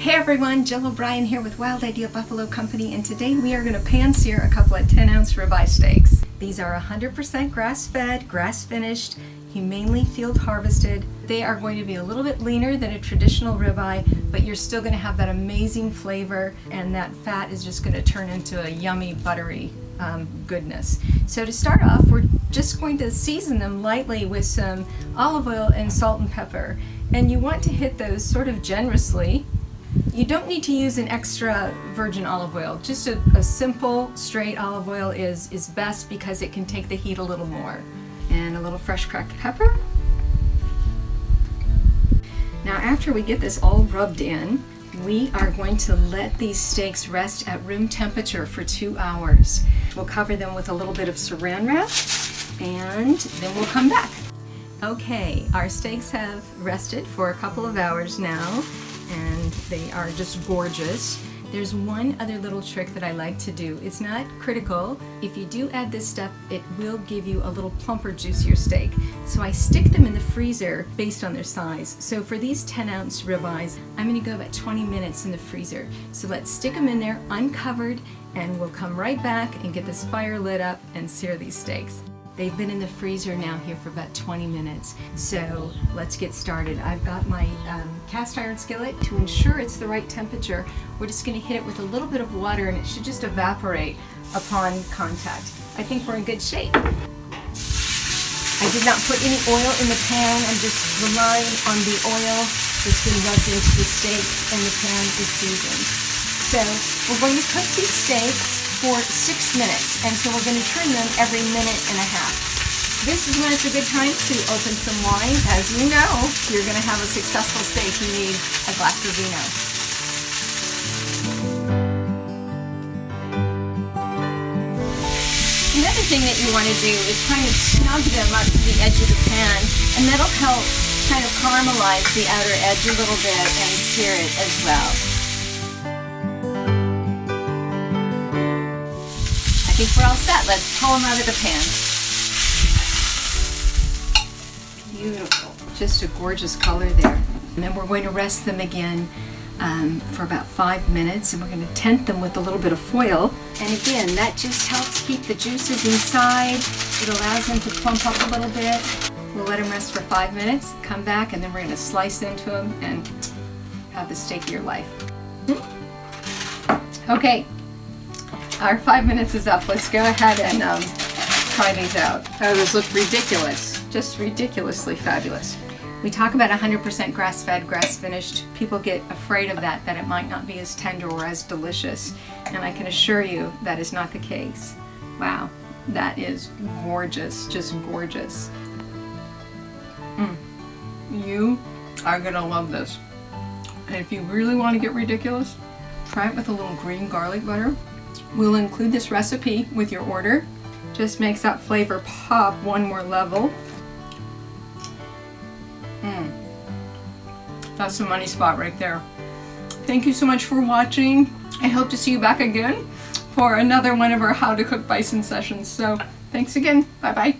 Hey everyone, Jill O'Brien here with Wild Idea Buffalo Company, and today we are going to pan sear a couple of 10-ounce ribeye steaks. These are 100% grass-fed, grass-finished, humanely field harvested. They are going to be a little bit leaner than a traditional ribeye, but you're still going to have that amazing flavor, and that fat is just going to turn into a yummy, buttery goodness. So to start off, we're just going to season them lightly with some olive oil and salt and pepper. And you want to hit those sort of generously. You don't need to use an extra virgin olive oil. Just a simple straight olive oil is best because it can take the heat a little more. And a little fresh cracked pepper. Now after we get this all rubbed in, we are going to let these steaks rest at room temperature for 2 hours. We'll cover them with a little bit of saran wrap and then we'll come back. Okay, our steaks have rested for a couple of hours now, and they are just gorgeous. There's one other little trick that I like to do. It's not critical. If you do add this step, it will give you a little plumper, juicier steak. So I stick them in the freezer based on their size. So for these 10-ounce ribeyes, I'm going to go about 20 minutes in the freezer. So let's stick them in there uncovered, and we'll come right back and get this fire lit up and sear these steaks. They've been in the freezer now here for about 20 minutes, so let's get started. I've got my cast iron skillet. To ensure it's the right temperature, we're just going to hit it with a little bit of water, and it should just evaporate upon contact. I think we're in good shape. I did not put any oil in the pan. I'm just relying on the oil that's been rubbed into the steaks, and the pan is seasoned. So we're going to cook these steaks for 6 minutes, and so we're going to turn them every minute and a half. This is when it's a good time to open some wine. As you know, if you're going to have a successful steak, you need a glass of vino. Another thing that you want to do is kind of snug them up to the edge of the pan, and that'll help kind of caramelize the outer edge a little bit and sear it as well. I think we're all set. Let's pull them out of the pan. Beautiful. Just a gorgeous color there. And then we're going to rest them again for about 5 minutes, and we're going to tent them with a little bit of foil. And again, that just helps keep the juices inside. It allows them to plump up a little bit. We'll let them rest for 5 minutes, come back, and then we're going to slice into them and have the steak of your life. Okay. Our 5 minutes is up. Let's go ahead and try these out. Oh, those look ridiculous. Just ridiculously fabulous. We talk about 100% grass-fed, grass-finished. People get afraid of that it might not be as tender or as delicious. And I can assure you that is not the case. Wow, that is gorgeous, just gorgeous. You are gonna love this. And if you really want to get ridiculous, try it with a little green garlic butter. We'll include this recipe with your order. Just makes that flavor pop one more level. That's the money spot right there. Thank you so much for watching. I hope to see you back again for another one of our How to Cook Bison sessions. So thanks again. Bye-bye.